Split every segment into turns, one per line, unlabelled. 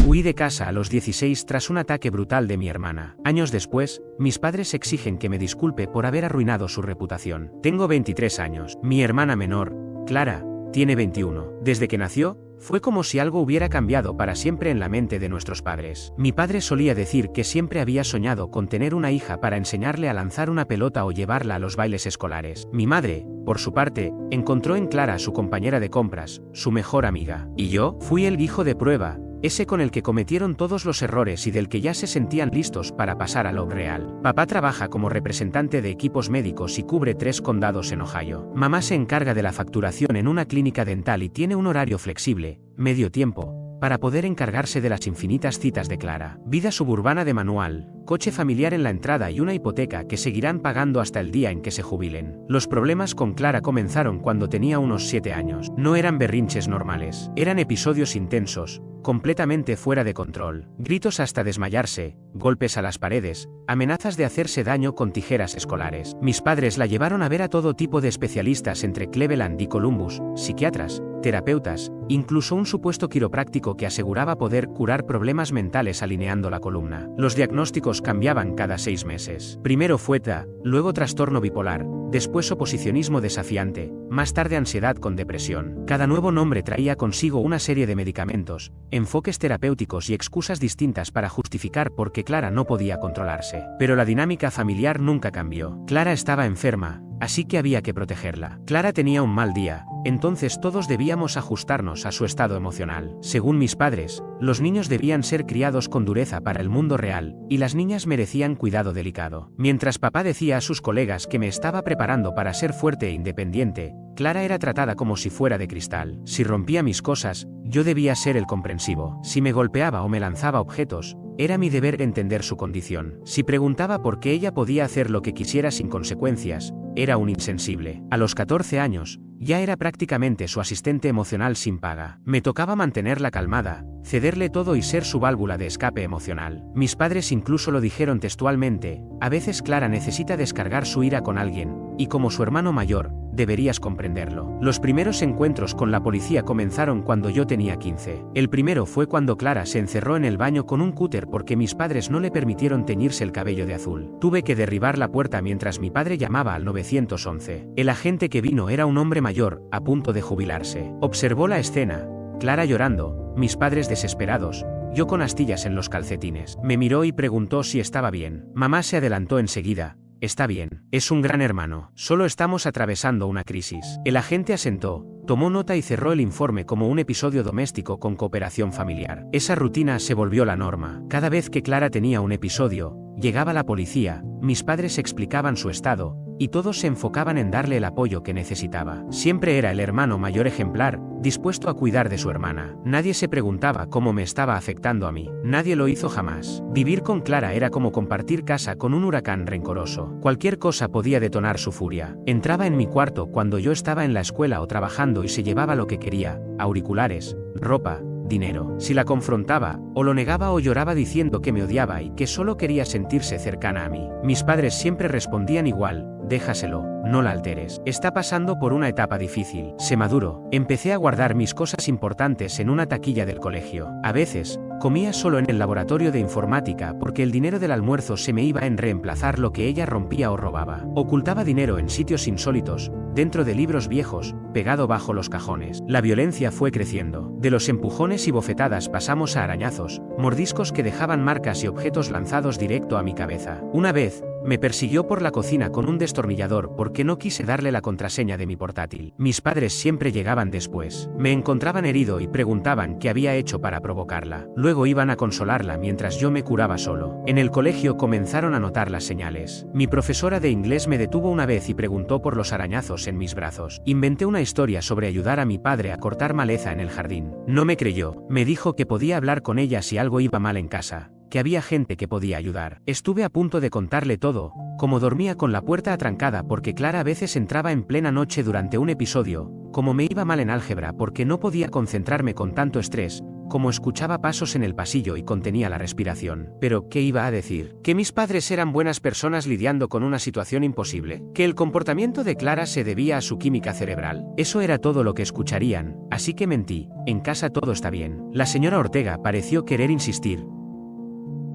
Huí de casa a los 16 tras un ataque brutal de mi hermana. Años después, mis padres exigen que me disculpe por haber arruinado su reputación. Tengo 23 años. Mi hermana menor, Clara, tiene 21. Desde que nació, fue como si algo hubiera cambiado para siempre en la mente de nuestros padres. Mi padre solía decir que siempre había soñado con tener una hija para enseñarle a lanzar una pelota o llevarla a los bailes escolares. Mi madre, por su parte, encontró en Clara a su compañera de compras, su mejor amiga. Y yo, fui el hijo de prueba, ese con el que cometieron todos los errores y del que ya se sentían listos para pasar a lo real. Papá trabaja como representante de equipos médicos y cubre 3 condados en Ohio. Mamá se encarga de la facturación en una clínica dental y tiene un horario flexible, medio tiempo, para poder encargarse de las infinitas citas de Clara. Vida suburbana de manual, coche familiar en la entrada y una hipoteca que seguirán pagando hasta el día en que se jubilen. Los problemas con Clara comenzaron cuando tenía unos 7 años. No eran berrinches normales, eran episodios intensos, completamente fuera de control. Gritos hasta desmayarse, golpes a las paredes, amenazas de hacerse daño con tijeras escolares. Mis padres la llevaron a ver a todo tipo de especialistas entre Cleveland y Columbus, psiquiatras, terapeutas, incluso un supuesto quiropráctico que aseguraba poder curar problemas mentales alineando la columna. Los diagnósticos cambiaban cada 6 meses. Primero fue TDA, luego trastorno bipolar, después oposicionismo desafiante, más tarde ansiedad con depresión. Cada nuevo nombre traía consigo una serie de medicamentos, enfoques terapéuticos y excusas distintas para justificar por qué Clara no podía controlarse. Pero la dinámica familiar nunca cambió. Clara estaba enferma, así que había que protegerla. Clara tenía un mal día, entonces todos debíamos ajustarnos a su estado emocional. Según mis padres, los niños debían ser criados con dureza para el mundo real, y las niñas merecían cuidado delicado. Mientras papá decía a sus colegas que me estaba preparando para ser fuerte e independiente, Clara era tratada como si fuera de cristal. Si rompía mis cosas, yo debía ser el comprensivo. Si me golpeaba o me lanzaba objetos, era mi deber entender su condición. Si preguntaba por qué ella podía hacer lo que quisiera sin consecuencias, era un insensible. A los 14 años, ya era prácticamente su asistente emocional sin paga. Me tocaba mantenerla calmada, cederle todo y ser su válvula de escape emocional. Mis padres incluso lo dijeron textualmente: a veces Clara necesita descargar su ira con alguien, y como su hermano mayor, deberías comprenderlo. Los primeros encuentros con la policía comenzaron cuando yo tenía 15. El primero fue cuando Clara se encerró en el baño con un cúter porque mis padres no le permitieron teñirse el cabello de azul. Tuve que derribar la puerta mientras mi padre llamaba al 911. El agente que vino era un hombre mayor, a punto de jubilarse. Observó la escena, Clara llorando, mis padres desesperados, yo con astillas en los calcetines. Me miró y preguntó si estaba bien. Mamá se adelantó enseguida: está bien, es un gran hermano, solo estamos atravesando una crisis. El agente asentó, tomó nota y cerró el informe como un episodio doméstico con cooperación familiar. Esa rutina se volvió la norma. Cada vez que Clara tenía un episodio, llegaba la policía, mis padres explicaban su estado, y todos se enfocaban en darle el apoyo que necesitaba. Siempre era el hermano mayor ejemplar, dispuesto a cuidar de su hermana. Nadie se preguntaba cómo me estaba afectando a mí. Nadie lo hizo jamás. Vivir con Clara era como compartir casa con un huracán rencoroso. Cualquier cosa podía detonar su furia. Entraba en mi cuarto cuando yo estaba en la escuela o trabajando y se llevaba lo que quería: auriculares, ropa, dinero. Si la confrontaba, o lo negaba o lloraba diciendo que me odiaba y que solo quería sentirse cercana a mí. Mis padres siempre respondían igual: déjaselo, no la alteres. Está pasando por una etapa difícil. Sé maduro. Empecé a guardar mis cosas importantes en una taquilla del colegio. A veces, comía solo en el laboratorio de informática porque el dinero del almuerzo se me iba en reemplazar lo que ella rompía o robaba. Ocultaba dinero en sitios insólitos, dentro de libros viejos, pegado bajo los cajones. La violencia fue creciendo. De los empujones y bofetadas pasamos a arañazos, mordiscos que dejaban marcas y objetos lanzados directo a mi cabeza. Una vez, me persiguió por la cocina con un destornillador porque no quise darle la contraseña de mi portátil. Mis padres siempre llegaban después. Me encontraban herido y preguntaban qué había hecho para provocarla. Luego iban a consolarla mientras yo me curaba solo. En el colegio comenzaron a notar las señales. Mi profesora de inglés me detuvo una vez y preguntó por los arañazos en mis brazos. Inventé una historia sobre ayudar a mi padre a cortar maleza en el jardín. No me creyó. Me dijo que podía hablar con ella si algo iba mal en casa, que había gente que podía ayudar. Estuve a punto de contarle todo, como dormía con la puerta atrancada porque Clara a veces entraba en plena noche durante un episodio, como me iba mal en álgebra porque no podía concentrarme con tanto estrés, como escuchaba pasos en el pasillo y contenía la respiración. Pero, ¿qué iba a decir? ¿Que mis padres eran buenas personas lidiando con una situación imposible? ¿Que el comportamiento de Clara se debía a su química cerebral? Eso era todo lo que escucharían, así que mentí. En casa todo está bien. La señora Ortega pareció querer insistir,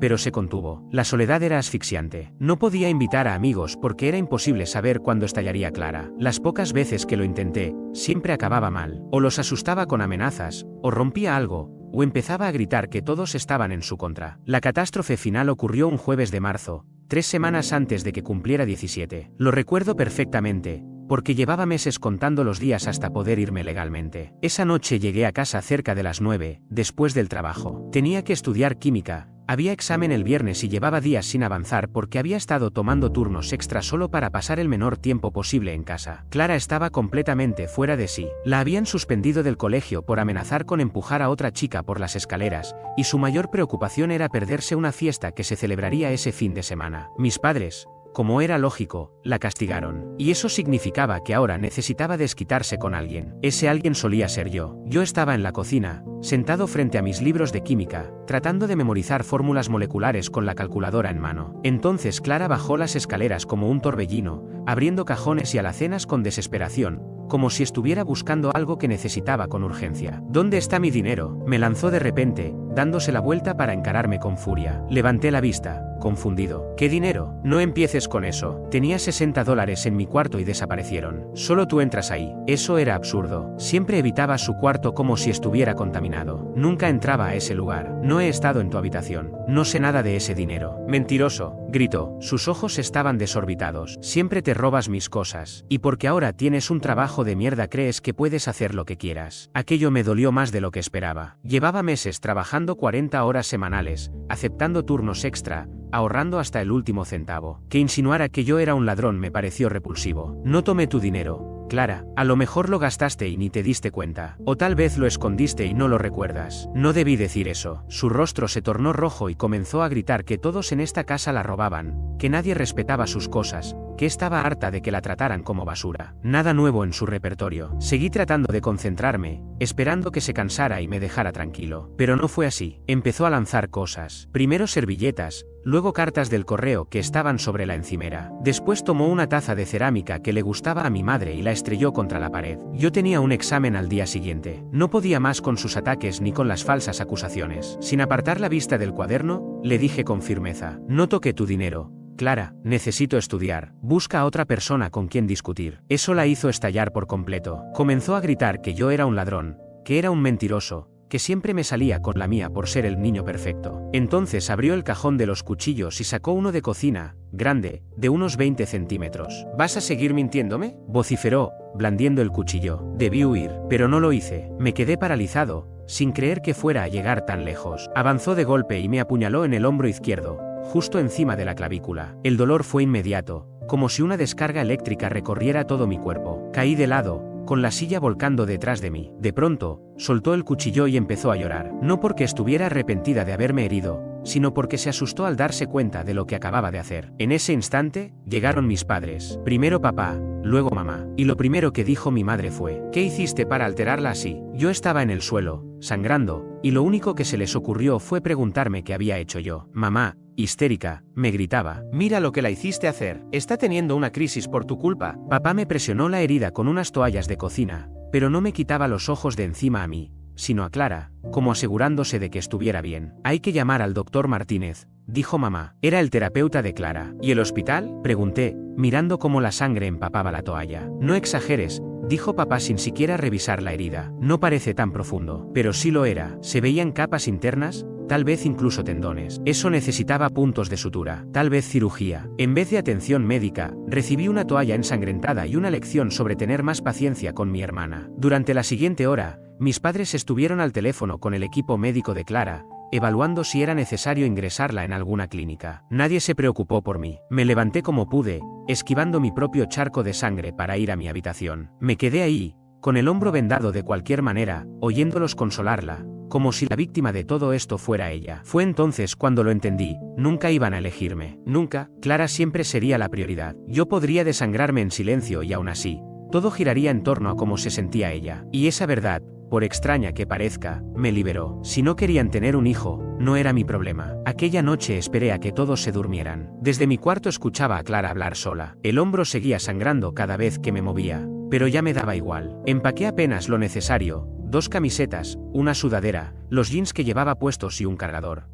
pero se contuvo. La soledad era asfixiante. No podía invitar a amigos porque era imposible saber cuándo estallaría Clara. Las pocas veces que lo intenté, siempre acababa mal. O los asustaba con amenazas, o rompía algo, o empezaba a gritar que todos estaban en su contra. La catástrofe final ocurrió un jueves de marzo, 3 semanas antes de que cumpliera 17. Lo recuerdo perfectamente, porque llevaba meses contando los días hasta poder irme legalmente. Esa noche llegué a casa cerca de las 9, después del trabajo. Tenía que estudiar química. Había examen el viernes y llevaba días sin avanzar porque había estado tomando turnos extra solo para pasar el menor tiempo posible en casa. Clara estaba completamente fuera de sí. La habían suspendido del colegio por amenazar con empujar a otra chica por las escaleras, y su mayor preocupación era perderse una fiesta que se celebraría ese fin de semana. Mis padres, como era lógico, la castigaron. Y eso significaba que ahora necesitaba desquitarse con alguien. Ese alguien solía ser yo. Yo estaba en la cocina, sentado frente a mis libros de química, tratando de memorizar fórmulas moleculares con la calculadora en mano. Entonces Clara bajó las escaleras como un torbellino, abriendo cajones y alacenas con desesperación, como si estuviera buscando algo que necesitaba con urgencia. ¿Dónde está mi dinero?, me lanzó de repente, dándose la vuelta para encararme con furia. Levanté la vista, confundido. ¿Qué dinero? No empieces con eso. Tenía $60 en mi cuarto y desaparecieron. Solo tú entras ahí. Eso era absurdo. Siempre evitaba su cuarto como si estuviera contaminado. Nunca entraba a ese lugar. No he estado en tu habitación. No sé nada de ese dinero. Mentiroso, gritó. Sus ojos estaban desorbitados. Siempre te robas mis cosas. Y porque ahora tienes un trabajo de mierda crees que puedes hacer lo que quieras. Aquello me dolió más de lo que esperaba. Llevaba meses trabajando 40 horas semanales, aceptando turnos extra, ahorrando hasta el último centavo. Que insinuara que yo era un ladrón me pareció repulsivo. No tomé tu dinero, Clara. A lo mejor lo gastaste y ni te diste cuenta. O tal vez lo escondiste y no lo recuerdas. No debí decir eso. Su rostro se tornó rojo y comenzó a gritar que todos en esta casa la robaban, que nadie respetaba sus cosas, que estaba harta de que la trataran como basura. Nada nuevo en su repertorio. Seguí tratando de concentrarme, esperando que se cansara y me dejara tranquilo. Pero no fue así. Empezó a lanzar cosas. Primero servilletas, luego cartas del correo que estaban sobre la encimera. Después tomó una taza de cerámica que le gustaba a mi madre y la estrelló contra la pared. Yo tenía un examen al día siguiente. No podía más con sus ataques ni con las falsas acusaciones. Sin apartar la vista del cuaderno, le dije con firmeza: no toqué tu dinero, Clara, necesito estudiar. Busca a otra persona con quien discutir. Eso la hizo estallar por completo. Comenzó a gritar que yo era un ladrón, que era un mentiroso, que siempre me salía con la mía por ser el niño perfecto. Entonces abrió el cajón de los cuchillos y sacó uno de cocina, grande, de unos 20 centímetros. ¿Vas a seguir mintiéndome?, vociferó, blandiendo el cuchillo. Debí huir, pero no lo hice. Me quedé paralizado, sin creer que fuera a llegar tan lejos. Avanzó de golpe y me apuñaló en el hombro izquierdo, justo encima de la clavícula. El dolor fue inmediato, como si una descarga eléctrica recorriera todo mi cuerpo. Caí de lado, con la silla volcando detrás de mí. De pronto, soltó el cuchillo y empezó a llorar. No porque estuviera arrepentida de haberme herido, sino porque se asustó al darse cuenta de lo que acababa de hacer. En ese instante, llegaron mis padres. Primero papá, luego mamá. Y lo primero que dijo mi madre fue: ¿qué hiciste para alterarla así? Yo estaba en el suelo, sangrando, y lo único que se les ocurrió fue preguntarme qué había hecho yo. Mamá, histérica, me gritaba: mira lo que la hiciste hacer, está teniendo una crisis por tu culpa. Papá me presionó la herida con unas toallas de cocina, pero no me quitaba los ojos de encima a mí, sino a Clara, como asegurándose de que estuviera bien. Hay que llamar al doctor Martínez, dijo mamá. Era el terapeuta de Clara. ¿Y el hospital?, pregunté, mirando cómo la sangre empapaba la toalla. No exageres, dijo papá sin siquiera revisar la herida. No parece tan profundo. Pero sí lo era. Se veían capas internas, tal vez incluso tendones. Eso necesitaba puntos de sutura, tal vez cirugía. En vez de atención médica, recibí una toalla ensangrentada y una lección sobre tener más paciencia con mi hermana. Durante la siguiente hora, mis padres estuvieron al teléfono con el equipo médico de Clara, evaluando si era necesario ingresarla en alguna clínica. Nadie se preocupó por mí. Me levanté como pude, esquivando mi propio charco de sangre para ir a mi habitación. Me quedé ahí, con el hombro vendado de cualquier manera, oyéndolos consolarla, como si la víctima de todo esto fuera ella. Fue entonces cuando lo entendí: nunca iban a elegirme. Nunca. Clara siempre sería la prioridad. Yo podría desangrarme en silencio y aún así, todo giraría en torno a cómo se sentía ella. Y esa verdad, por extraña que parezca, me liberó. Si no querían tener un hijo, no era mi problema. Aquella noche esperé a que todos se durmieran. Desde mi cuarto escuchaba a Clara hablar sola. El hombro seguía sangrando cada vez que me movía, pero ya me daba igual. Empaqué apenas lo necesario, 2 camisetas, una sudadera, los jeans que llevaba puestos y un cargador.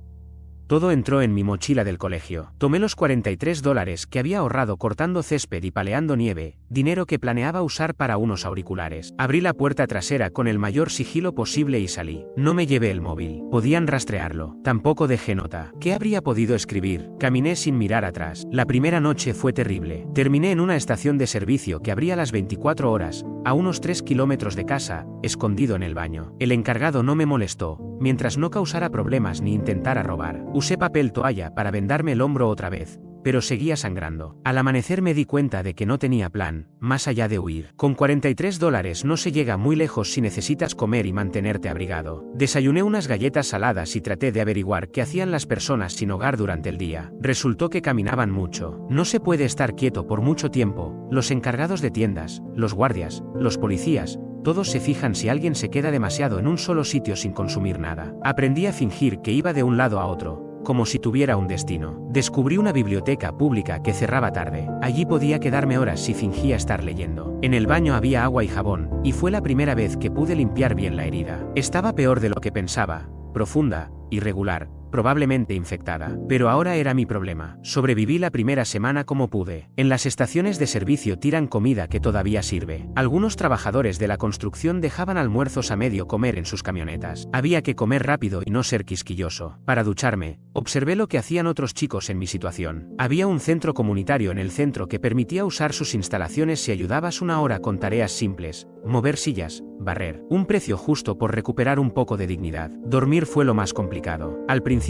Todo entró en mi mochila del colegio. Tomé los $43 que había ahorrado cortando césped y paleando nieve, dinero que planeaba usar para unos auriculares. Abrí la puerta trasera con el mayor sigilo posible y salí. No me llevé el móvil. Podían rastrearlo. Tampoco dejé nota. ¿Qué habría podido escribir? Caminé sin mirar atrás. La primera noche fue terrible. Terminé en una estación de servicio que abría las 24 horas, a unos 3 kilómetros de casa, escondido en el baño. El encargado no me molestó, mientras no causara problemas ni intentara robar. Usé papel toalla para vendarme el hombro otra vez, pero seguía sangrando. Al amanecer me di cuenta de que no tenía plan, más allá de huir. Con $43 no se llega muy lejos si necesitas comer y mantenerte abrigado. Desayuné unas galletas saladas y traté de averiguar qué hacían las personas sin hogar durante el día. Resultó que caminaban mucho. No se puede estar quieto por mucho tiempo. Los encargados de tiendas, los guardias, los policías, todos se fijan si alguien se queda demasiado en un solo sitio sin consumir nada. Aprendí a fingir que iba de un lado a otro, como si tuviera un destino. Descubrí una biblioteca pública que cerraba tarde. Allí podía quedarme horas si fingía estar leyendo. En el baño había agua y jabón, y fue la primera vez que pude limpiar bien la herida. Estaba peor de lo que pensaba, profunda, irregular, probablemente infectada. Pero ahora era mi problema. Sobreviví la primera semana como pude. En las estaciones de servicio tiran comida que todavía sirve. Algunos trabajadores de la construcción dejaban almuerzos a medio comer en sus camionetas. Había que comer rápido y no ser quisquilloso. Para ducharme, observé lo que hacían otros chicos en mi situación. Había un centro comunitario en el centro que permitía usar sus instalaciones si ayudabas una hora con tareas simples, mover sillas, barrer. Un precio justo por recuperar un poco de dignidad. Dormir fue lo más complicado. Al principio,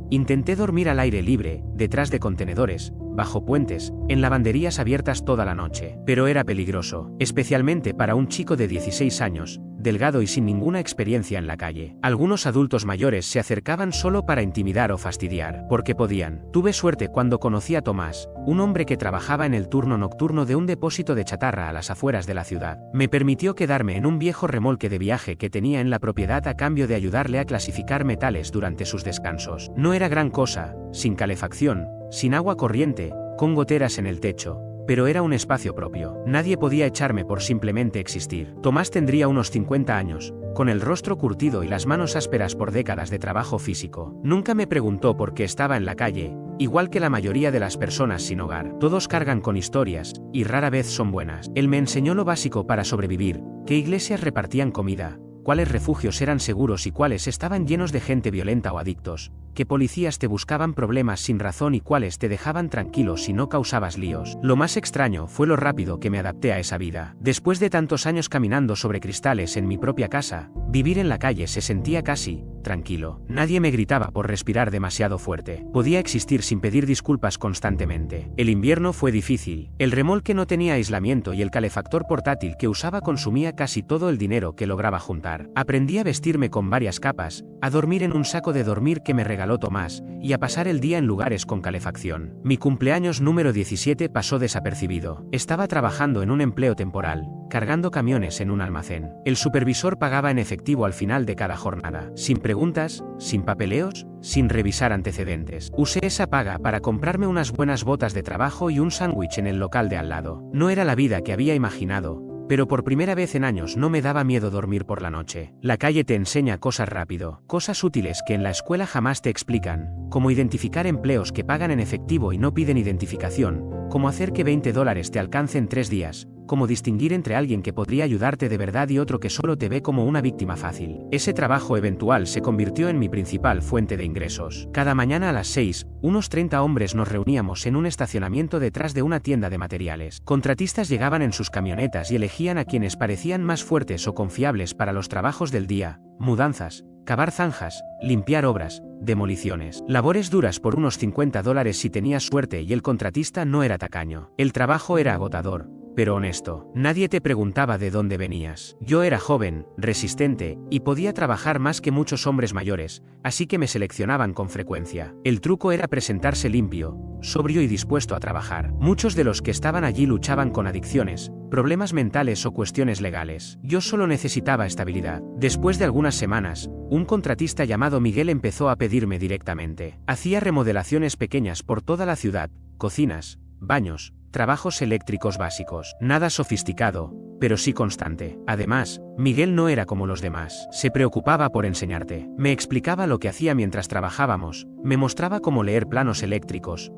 intenté dormir al aire libre, detrás de contenedores, bajo puentes, en lavanderías abiertas toda la noche. Pero era peligroso, especialmente para un chico de 16 años, delgado y sin ninguna experiencia en la calle. Algunos adultos mayores se acercaban solo para intimidar o fastidiar, porque podían. Tuve suerte cuando conocí a Tomás, un hombre que trabajaba en el turno nocturno de un depósito de chatarra a las afueras de la ciudad. Me permitió quedarme en un viejo remolque de viaje que tenía en la propiedad a cambio de ayudarle a clasificar metales durante sus descansos. No era gran cosa, sin calefacción, sin agua corriente, con goteras en el techo, pero era un espacio propio. Nadie podía echarme por simplemente existir. Tomás tendría unos 50 años, con el rostro curtido y las manos ásperas por décadas de trabajo físico. Nunca me preguntó por qué estaba en la calle, igual que la mayoría de las personas sin hogar. Todos cargan con historias, y rara vez son buenas. Él me enseñó lo básico para sobrevivir, qué iglesias repartían comida, cuáles refugios eran seguros y cuáles estaban llenos de gente violenta o adictos, qué policías te buscaban problemas sin razón y cuáles te dejaban tranquilo si no causabas líos. Lo más extraño fue lo rápido que me adapté a esa vida. Después de tantos años caminando sobre cristales en mi propia casa, vivir en la calle se sentía casi tranquilo. Nadie me gritaba por respirar demasiado fuerte. Podía existir sin pedir disculpas constantemente. El invierno fue difícil. El remolque no tenía aislamiento y el calefactor portátil que usaba consumía casi todo el dinero que lograba juntar. Aprendí a vestirme con varias capas, a dormir en un saco de dormir que me regaló Tomás, y a pasar el día en lugares con calefacción. Mi cumpleaños número 17 pasó desapercibido. Estaba trabajando en un empleo temporal, cargando camiones en un almacén. El supervisor pagaba en efectivo al final de cada jornada, sin preguntas, sin papeleos, sin revisar antecedentes. Usé esa paga para comprarme unas buenas botas de trabajo y un sándwich en el local de al lado. No era la vida que había imaginado, pero por primera vez en años no me daba miedo dormir por la noche. La calle te enseña cosas rápido, cosas útiles que en la escuela jamás te explican, como identificar empleos que pagan en efectivo y no piden identificación, como hacer que $20 te alcancen 3 días, como distinguir entre alguien que podría ayudarte de verdad y otro que solo te ve como una víctima fácil. Ese trabajo eventual se convirtió en mi principal fuente de ingresos. Cada mañana a las 6, unos 30 hombres nos reuníamos en un estacionamiento detrás de una tienda de materiales. Contratistas llegaban en sus camionetas y elegían a quienes parecían más fuertes o confiables para los trabajos del día: mudanzas, cavar zanjas, limpiar obras, demoliciones. Labores duras por unos $50 si tenías suerte y el contratista no era tacaño. El trabajo era agotador, pero honesto. Nadie te preguntaba de dónde venías. Yo era joven, resistente, y podía trabajar más que muchos hombres mayores, así que me seleccionaban con frecuencia. El truco era presentarse limpio, sobrio y dispuesto a trabajar. Muchos de los que estaban allí luchaban con adicciones, problemas mentales o cuestiones legales. Yo solo necesitaba estabilidad. Después de algunas semanas, un contratista llamado Miguel empezó a pedirme directamente. Hacía remodelaciones pequeñas por toda la ciudad, cocinas, baños, trabajos eléctricos básicos. Nada sofisticado, pero sí constante. Además, Miguel no era como los demás. Se preocupaba por enseñarte. Me explicaba lo que hacía mientras trabajábamos, me mostraba cómo leer planos eléctricos,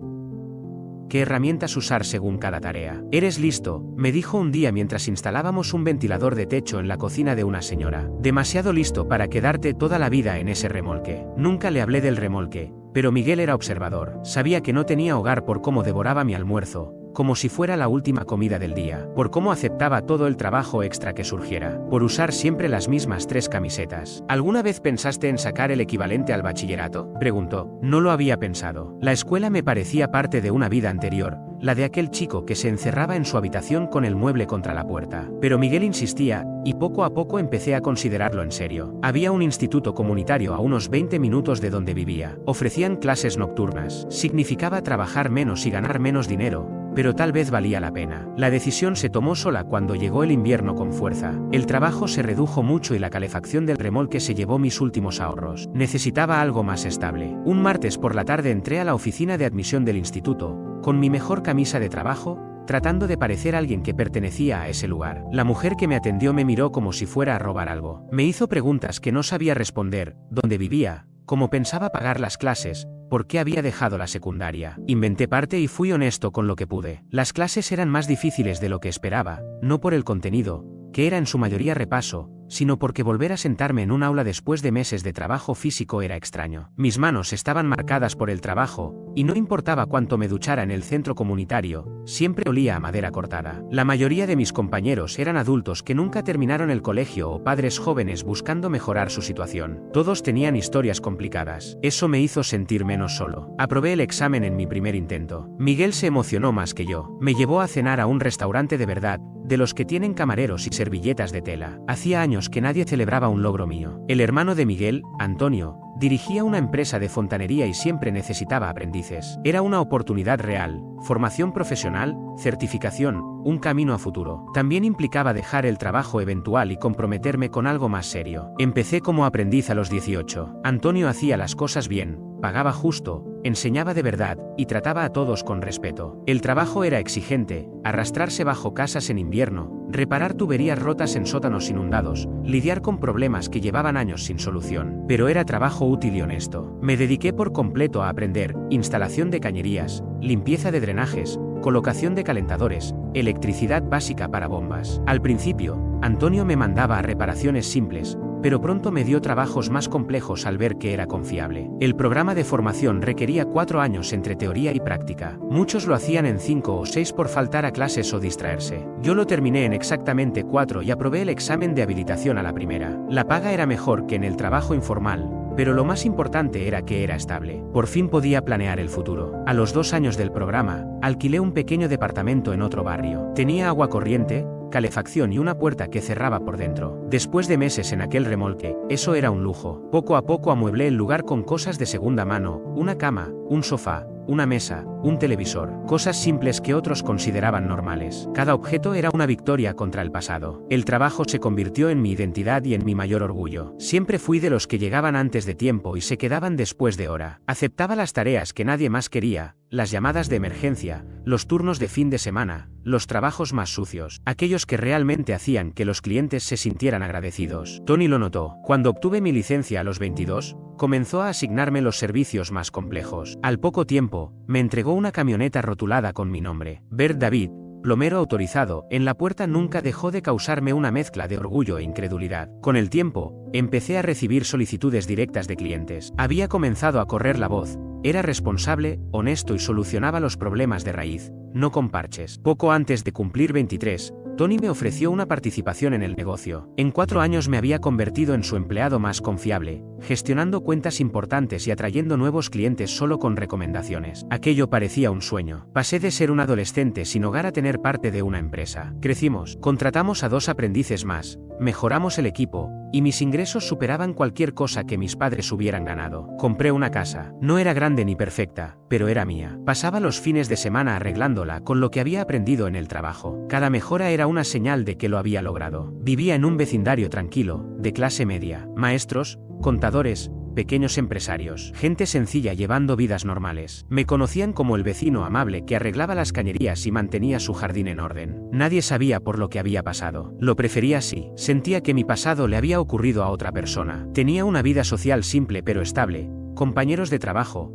qué herramientas usar según cada tarea. Eres listo, me dijo un día mientras instalábamos un ventilador de techo en la cocina de una señora. Demasiado listo para quedarte toda la vida en ese remolque. Nunca le hablé del remolque, pero Miguel era observador. Sabía que no tenía hogar por cómo devoraba mi almuerzo, como si fuera la última comida del día, por cómo aceptaba todo el trabajo extra que surgiera, por usar siempre las mismas 3 camisetas. ¿Alguna vez pensaste en sacar el equivalente al bachillerato?, preguntó. No lo había pensado. La escuela me parecía parte de una vida anterior, la de aquel chico que se encerraba en su habitación con el mueble contra la puerta. Pero Miguel insistía, y poco a poco empecé a considerarlo en serio. Había un instituto comunitario a unos 20 minutos de donde vivía. Ofrecían clases nocturnas. Significaba trabajar menos y ganar menos dinero, pero tal vez valía la pena. La decisión se tomó sola cuando llegó el invierno con fuerza. El trabajo se redujo mucho y la calefacción del remolque se llevó mis últimos ahorros. Necesitaba algo más estable. Un martes por la tarde entré a la oficina de admisión del instituto, con mi mejor camisa de trabajo, tratando de parecer alguien que pertenecía a ese lugar. La mujer que me atendió me miró como si fuera a robar algo. Me hizo preguntas que no sabía responder: dónde vivía, cómo pensaba pagar las clases, por qué había dejado la secundaria. Inventé parte y fui honesto con lo que pude. Las clases eran más difíciles de lo que esperaba, no por el contenido, que era en su mayoría repaso, sino porque volver a sentarme en un aula después de meses de trabajo físico era extraño. Mis manos estaban marcadas por el trabajo, y no importaba cuánto me duchara en el centro comunitario, siempre olía a madera cortada. La mayoría de mis compañeros eran adultos que nunca terminaron el colegio o padres jóvenes buscando mejorar su situación. Todos tenían historias complicadas. Eso me hizo sentir menos solo. Aprobé el examen en mi primer intento. Miguel se emocionó más que yo. Me llevó a cenar a un restaurante de verdad, de los que tienen camareros y servilletas de tela. Hacía años que nadie celebraba un logro mío. El hermano de Miguel, Antonio, dirigía una empresa de fontanería y siempre necesitaba aprendices. Era una oportunidad real, formación profesional, certificación, un camino a futuro. También implicaba dejar el trabajo eventual y comprometerme con algo más serio. Empecé como aprendiz a los 18. Antonio hacía las cosas bien, pagaba justo, enseñaba de verdad, y trataba a todos con respeto. El trabajo era exigente: arrastrarse bajo casas en invierno, reparar tuberías rotas en sótanos inundados, lidiar con problemas que llevaban años sin solución. Pero era trabajo útil y honesto. Me dediqué por completo a aprender: instalación de cañerías, limpieza de drenajes, colocación de calentadores, electricidad básica para bombas. Al principio, Antonio me mandaba a reparaciones simples, pero pronto me dio trabajos más complejos al ver que era confiable. El programa de formación requería 4 años entre teoría y práctica. Muchos lo hacían en 5 o 6 por faltar a clases o distraerse. Yo lo terminé en exactamente 4 y aprobé el examen de habilitación a la primera. La paga era mejor que en el trabajo informal, pero lo más importante era que era estable. Por fin podía planear el futuro. A los 2 años del programa, alquilé un pequeño departamento en otro barrio. Tenía agua corriente, calefacción y una puerta que cerraba por dentro. Después de meses en aquel remolque, eso era un lujo. Poco a poco amueblé el lugar con cosas de segunda mano: una cama, un sofá, una mesa, un televisor, cosas simples que otros consideraban normales. Cada objeto era una victoria contra el pasado. El trabajo se convirtió en mi identidad y en mi mayor orgullo. Siempre fui de los que llegaban antes de tiempo y se quedaban después de hora. Aceptaba las tareas que nadie más quería, las llamadas de emergencia, los turnos de fin de semana, los trabajos más sucios, aquellos que realmente hacían que los clientes se sintieran agradecidos. Tony lo notó. Cuando obtuve mi licencia a los 22, comenzó a asignarme los servicios más complejos. Al poco tiempo, me entregó una camioneta rotulada con mi nombre: Bert David, plomero autorizado. En la puerta nunca dejó de causarme una mezcla de orgullo e incredulidad. Con el tiempo, empecé a recibir solicitudes directas de clientes. Había comenzado a correr la voz. Era responsable, honesto y solucionaba los problemas de raíz, no con parches. Poco antes de cumplir 23, Tony me ofreció una participación en el negocio. En 4 años me había convertido en su empleado más confiable, gestionando cuentas importantes y atrayendo nuevos clientes solo con recomendaciones. Aquello parecía un sueño. Pasé de ser un adolescente sin hogar a tener parte de una empresa. Crecimos. Contratamos a 2 aprendices más, mejoramos el equipo, y mis ingresos superaban cualquier cosa que mis padres hubieran ganado. Compré una casa. No era grande ni perfecta, pero era mía. Pasaba los fines de semana arreglándola con lo que había aprendido en el trabajo. Cada mejora era una señal de que lo había logrado. Vivía en un vecindario tranquilo, de clase media. Maestros, contadores, pequeños empresarios, gente sencilla llevando vidas normales. Me conocían como el vecino amable que arreglaba las cañerías y mantenía su jardín en orden. Nadie sabía por lo que había pasado. Lo prefería así. Sentía que mi pasado le había ocurrido a otra persona. Tenía una vida social simple pero estable, compañeros de trabajo,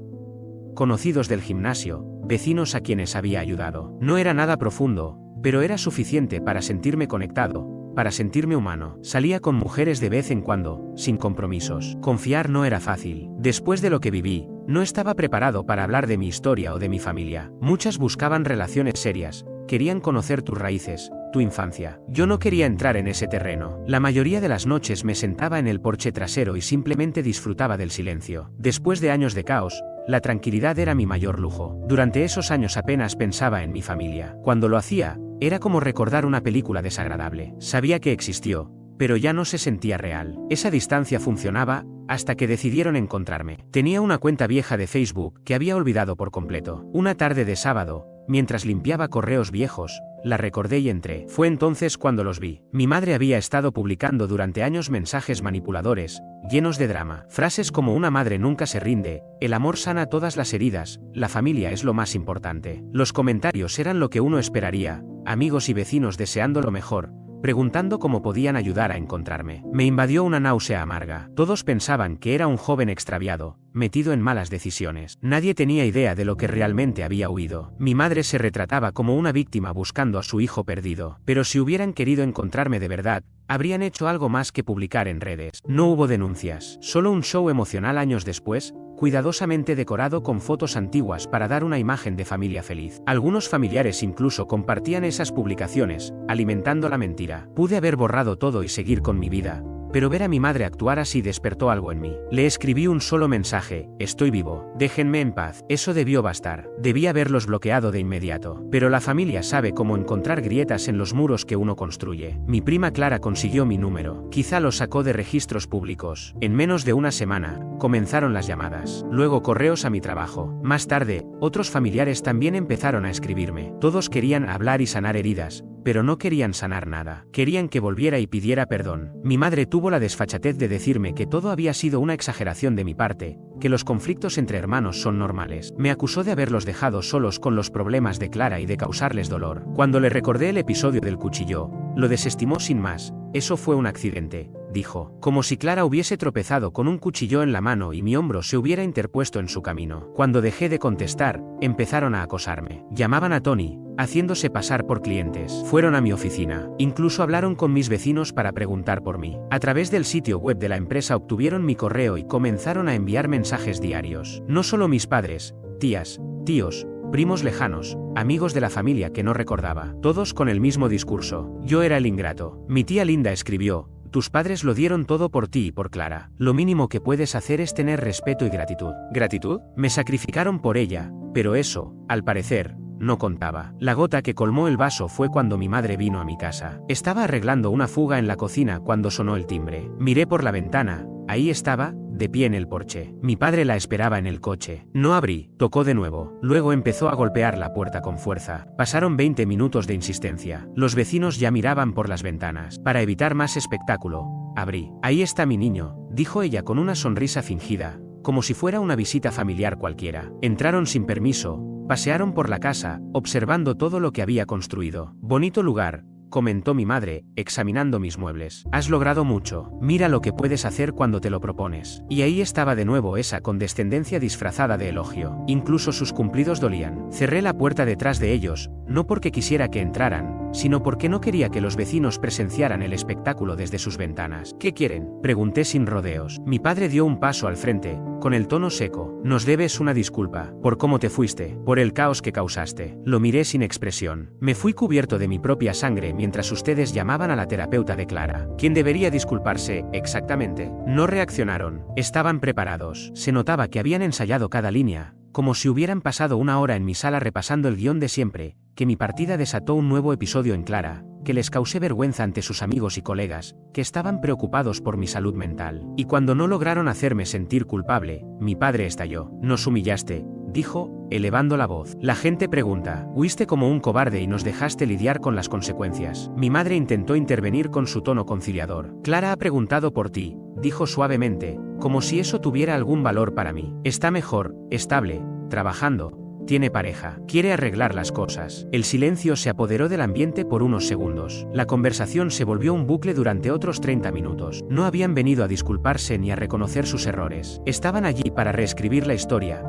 conocidos del gimnasio, vecinos a quienes había ayudado. No era nada profundo, pero era suficiente para sentirme conectado, para sentirme humano. Salía con mujeres de vez en cuando, sin compromisos. Confiar no era fácil. Después de lo que viví, no estaba preparado para hablar de mi historia o de mi familia. Muchas buscaban relaciones serias, querían conocer tus raíces, tu infancia. Yo no quería entrar en ese terreno. La mayoría de las noches me sentaba en el porche trasero y simplemente disfrutaba del silencio. Después de años de caos, la tranquilidad era mi mayor lujo. Durante esos años apenas pensaba en mi familia. Cuando lo hacía, era como recordar una película desagradable. Sabía que existió, pero ya no se sentía real. Esa distancia funcionaba, hasta que decidieron encontrarme. Tenía una cuenta vieja de Facebook que había olvidado por completo. Una tarde de sábado, mientras limpiaba correos viejos, la recordé y entré. Fue entonces cuando los vi. Mi madre había estado publicando durante años mensajes manipuladores, llenos de drama. Frases como una madre nunca se rinde, el amor sana todas las heridas, la familia es lo más importante. Los comentarios eran lo que uno esperaría, amigos y vecinos deseando lo mejor, preguntando cómo podían ayudar a encontrarme. Me invadió una náusea amarga. Todos pensaban que era un joven extraviado, metido en malas decisiones. Nadie tenía idea de lo que realmente había huido. Mi madre se retrataba como una víctima buscando a su hijo perdido. Pero si hubieran querido encontrarme de verdad, habrían hecho algo más que publicar en redes. No hubo denuncias, solo un show emocional años después, cuidadosamente decorado con fotos antiguas para dar una imagen de familia feliz. Algunos familiares incluso compartían esas publicaciones, alimentando la mentira. Pude haber borrado todo y seguir con mi vida, pero ver a mi madre actuar así despertó algo en mí. Le escribí un solo mensaje: estoy vivo, déjenme en paz. Eso debió bastar. Debí haberlos bloqueado de inmediato. Pero la familia sabe cómo encontrar grietas en los muros que uno construye. Mi prima Clara consiguió mi número. Quizá lo sacó de registros públicos. En menos de una semana, comenzaron las llamadas. Luego correos a mi trabajo. Más tarde, otros familiares también empezaron a escribirme. Todos querían hablar y sanar heridas, pero no querían sanar nada. Querían que volviera y pidiera perdón. Mi madre tuvo la desfachatez de decirme que todo había sido una exageración de mi parte, que los conflictos entre hermanos son normales. Me acusó de haberlos dejado solos con los problemas de Clara y de causarles dolor. Cuando le recordé el episodio del cuchillo, lo desestimó sin más. Eso fue un accidente, dijo. Como si Clara hubiese tropezado con un cuchillo en la mano y mi hombro se hubiera interpuesto en su camino. Cuando dejé de contestar, empezaron a acosarme. Llamaban a Tony, haciéndose pasar por clientes. Fueron a mi oficina. Incluso hablaron con mis vecinos para preguntar por mí. A través del sitio web de la empresa obtuvieron mi correo y comenzaron a enviar mensajes diarios. No solo mis padres, tías, tíos, primos lejanos, amigos de la familia que no recordaba, todos con el mismo discurso: yo era el ingrato. Mi tía Linda escribió: tus padres lo dieron todo por ti y por Clara. Lo mínimo que puedes hacer es tener respeto y gratitud. ¿Gratitud? Me sacrificaron por ella, pero eso, al parecer, no contaba. La gota que colmó el vaso fue cuando mi madre vino a mi casa. Estaba arreglando una fuga en la cocina cuando sonó el timbre. Miré por la ventana. Ahí estaba, de pie en el porche. Mi padre la esperaba en el coche. No abrí, tocó de nuevo. Luego empezó a golpear la puerta con fuerza. Pasaron 20 minutos de insistencia. Los vecinos ya miraban por las ventanas. Para evitar más espectáculo, abrí. Ahí está mi niño, dijo ella con una sonrisa fingida, como si fuera una visita familiar cualquiera. Entraron sin permiso, pasearon por la casa, observando todo lo que había construido. Bonito lugar, comentó mi madre, examinando mis muebles. Has logrado mucho. Mira lo que puedes hacer cuando te lo propones. Y ahí estaba de nuevo esa condescendencia disfrazada de elogio. Incluso sus cumplidos dolían. Cerré la puerta detrás de ellos, no porque quisiera que entraran, sino porque no quería que los vecinos presenciaran el espectáculo desde sus ventanas. ¿Qué quieren?, pregunté sin rodeos. Mi padre dio un paso al frente, con el tono seco. Nos debes una disculpa, por cómo te fuiste, por el caos que causaste. Lo miré sin expresión. Me fui cubierto de mi propia sangre mientras ustedes llamaban a la terapeuta de Clara. ¿Quién debería disculparse, exactamente? No reaccionaron. Estaban preparados. Se notaba que habían ensayado cada línea, como si hubieran pasado una hora en mi sala repasando el guión de siempre, que mi partida desató un nuevo episodio en Clara, que que les causé vergüenza ante sus amigos y colegas, que estaban preocupados por mi salud mental. Y cuando no lograron hacerme sentir culpable, mi padre estalló. Nos humillaste, dijo, elevando la voz. La gente pregunta, huiste como un cobarde y nos dejaste lidiar con las consecuencias. Mi madre intentó intervenir con su tono conciliador. Clara ha preguntado por ti, dijo suavemente, como si eso tuviera algún valor para mí. Está mejor, estable, trabajando. Tiene pareja, quiere arreglar las cosas. El silencio se apoderó del ambiente por unos segundos. La conversación se volvió un bucle durante otros 30 minutos. No habían venido a disculparse ni a reconocer sus errores. Estaban allí para reescribir la historia,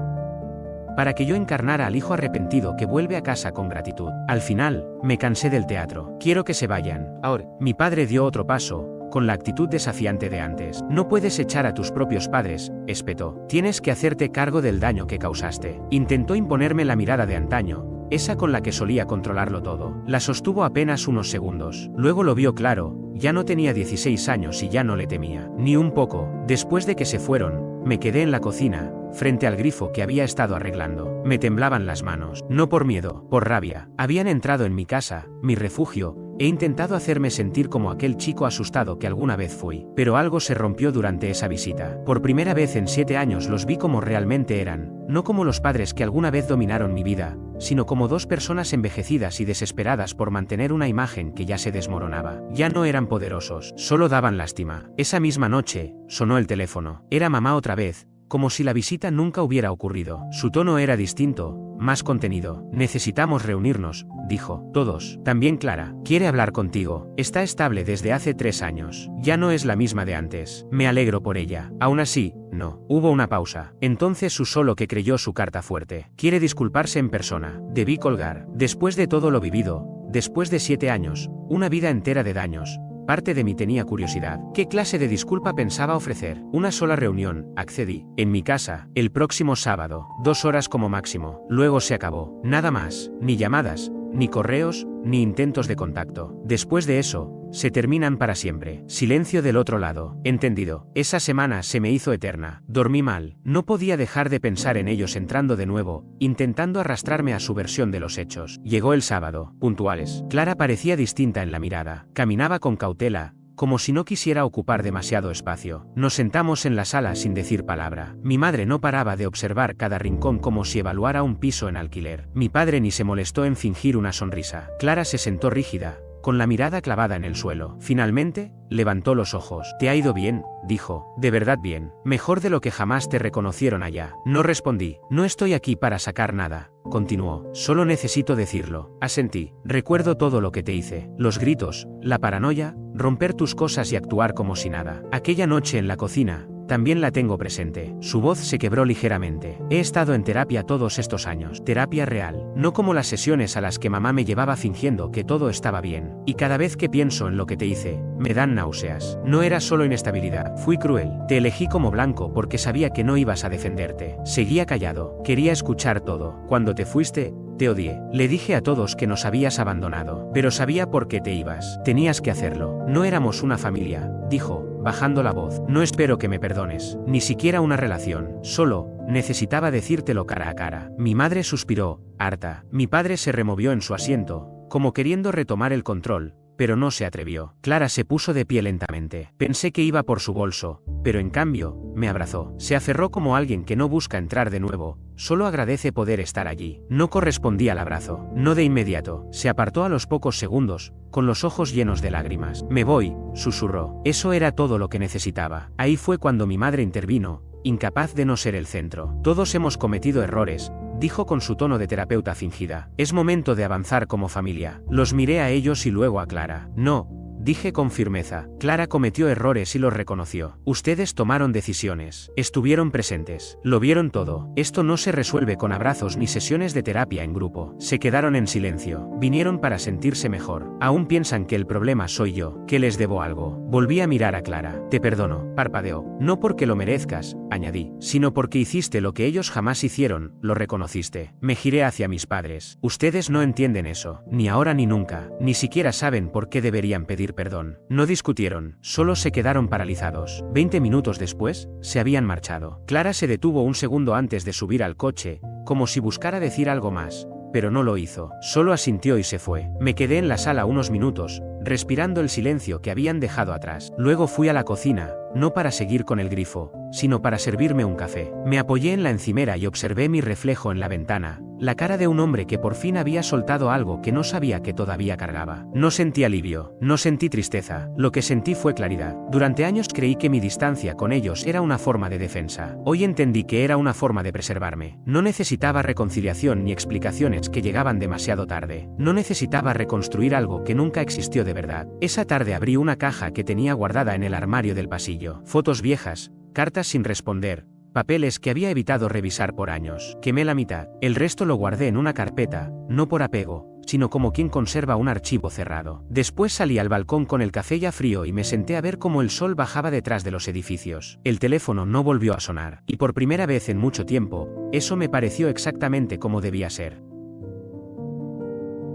para que yo encarnara al hijo arrepentido que vuelve a casa con gratitud. Al final, me cansé del teatro. Quiero que se vayan. Ahora, mi padre dio otro paso, con la actitud desafiante de antes. No puedes echar a tus propios padres, espetó. Tienes que hacerte cargo del daño que causaste. Intentó imponerme la mirada de antaño, esa con la que solía controlarlo todo. La sostuvo apenas unos segundos. Luego lo vio claro, ya no tenía 16 años y ya no le temía. Ni un poco. Después de que se fueron, me quedé en la cocina, frente al grifo que había estado arreglando. Me temblaban las manos, no por miedo, por rabia. Habían entrado en mi casa, mi refugio. He intentado hacerme sentir como aquel chico asustado que alguna vez fui, pero algo se rompió durante esa visita. Por primera vez en 7 años los vi como realmente eran, no como los padres que alguna vez dominaron mi vida, sino como dos personas envejecidas y desesperadas por mantener una imagen que ya se desmoronaba. Ya no eran poderosos, solo daban lástima. Esa misma noche, sonó el teléfono. Era mamá otra vez, como si la visita nunca hubiera ocurrido. Su tono era distinto, más contenido. Necesitamos reunirnos, dijo. Todos. También Clara. Quiere hablar contigo. Está estable desde hace 3 años. Ya no es la misma de antes. Me alegro por ella. Aún así, no. Hubo una pausa. Entonces usó lo que creyó su carta fuerte. Quiere disculparse en persona. Debí colgar. Después de todo lo vivido, después de 7 años, una vida entera de daños, parte de mí tenía curiosidad. ¿Qué clase de disculpa pensaba ofrecer? Una sola reunión, accedí. En mi casa, el próximo sábado, 2 horas como máximo. Luego se acabó. Nada más. Ni llamadas, ni correos, ni intentos de contacto. Después de eso, se terminan para siempre. Silencio del otro lado. Entendido. Esa semana se me hizo eterna. Dormí mal. No podía dejar de pensar en ellos entrando de nuevo, intentando arrastrarme a su versión de los hechos. Llegó el sábado. Puntuales. Clara parecía distinta en la mirada. Caminaba con cautela, como si no quisiera ocupar demasiado espacio. Nos sentamos en la sala sin decir palabra. Mi madre no paraba de observar cada rincón como si evaluara un piso en alquiler. Mi padre ni se molestó en fingir una sonrisa. Clara se sentó rígida, con la mirada clavada en el suelo. Finalmente, levantó los ojos. «¿Te ha ido bien?», dijo. «De verdad bien. Mejor de lo que jamás te reconocieron allá». No respondí. «No estoy aquí para sacar nada», continuó. «Solo necesito decirlo». Asentí. «Recuerdo todo lo que te hice. Los gritos, la paranoia, romper tus cosas y actuar como si nada. Aquella noche en la cocina, también la tengo presente». Su voz se quebró ligeramente. «He estado en terapia todos estos años. Terapia real. No como las sesiones a las que mamá me llevaba fingiendo que todo estaba bien. Y cada vez que pienso en lo que te hice, me dan náuseas. No era solo inestabilidad. Fui cruel. Te elegí como blanco porque sabía que no ibas a defenderte». Seguía callado. Quería escuchar todo. «Cuando te fuiste, te odié. Le dije a todos que nos habías abandonado. Pero sabía por qué te ibas. Tenías que hacerlo. No éramos una familia», dijo, bajando la voz. «No espero que me perdones. Ni siquiera una relación. Solo necesitaba decírtelo cara a cara». Mi madre suspiró, harta. Mi padre se removió en su asiento, como queriendo retomar el control, pero no se atrevió. Clara se puso de pie lentamente. Pensé que iba por su bolso, pero en cambio, me abrazó. Se aferró como alguien que no busca entrar de nuevo, solo agradece poder estar allí. No correspondí al abrazo. No de inmediato. Se apartó a los pocos segundos, con los ojos llenos de lágrimas. «Me voy», susurró. Eso era todo lo que necesitaba. Ahí fue cuando mi madre intervino, incapaz de no ser el centro. «Todos hemos cometido errores», dijo con su tono de terapeuta fingida. «Es momento de avanzar como familia». Los miré a ellos y luego a Clara. «No», dije con firmeza. «Clara cometió errores y los reconoció. Ustedes tomaron decisiones. Estuvieron presentes. Lo vieron todo. Esto no se resuelve con abrazos ni sesiones de terapia en grupo». Se quedaron en silencio. Vinieron para sentirse mejor. «Aún piensan que el problema soy yo, que les debo algo». Volví a mirar a Clara. «Te perdono», parpadeó. «No porque lo merezcas», añadí, «sino porque hiciste lo que ellos jamás hicieron, lo reconociste». Me giré hacia mis padres. «Ustedes no entienden eso. Ni ahora ni nunca. Ni siquiera saben por qué deberían pedir perdón». No discutieron, solo se quedaron paralizados. 20 minutos después, se habían marchado. Clara se detuvo un segundo antes de subir al coche, como si buscara decir algo más, pero no lo hizo. Solo asintió y se fue. Me quedé en la sala unos minutos, respirando el silencio que habían dejado atrás. Luego fui a la cocina, no para seguir con el grifo, sino para servirme un café. Me apoyé en la encimera y observé mi reflejo en la ventana, la cara de un hombre que por fin había soltado algo que no sabía que todavía cargaba. No sentí alivio, no sentí tristeza, lo que sentí fue claridad. Durante años creí que mi distancia con ellos era una forma de defensa. Hoy entendí que era una forma de preservarme. No necesitaba reconciliación ni explicaciones que llegaban demasiado tarde. No necesitaba reconstruir algo que nunca existió de verdad. Esa tarde abrí una caja que tenía guardada en el armario del pasillo. Fotos viejas, cartas sin responder, papeles que había evitado revisar por años. Quemé la mitad. El resto lo guardé en una carpeta, no por apego, sino como quien conserva un archivo cerrado. Después salí al balcón con el café ya frío y me senté a ver cómo el sol bajaba detrás de los edificios. El teléfono no volvió a sonar, y por primera vez en mucho tiempo, eso me pareció exactamente como debía ser.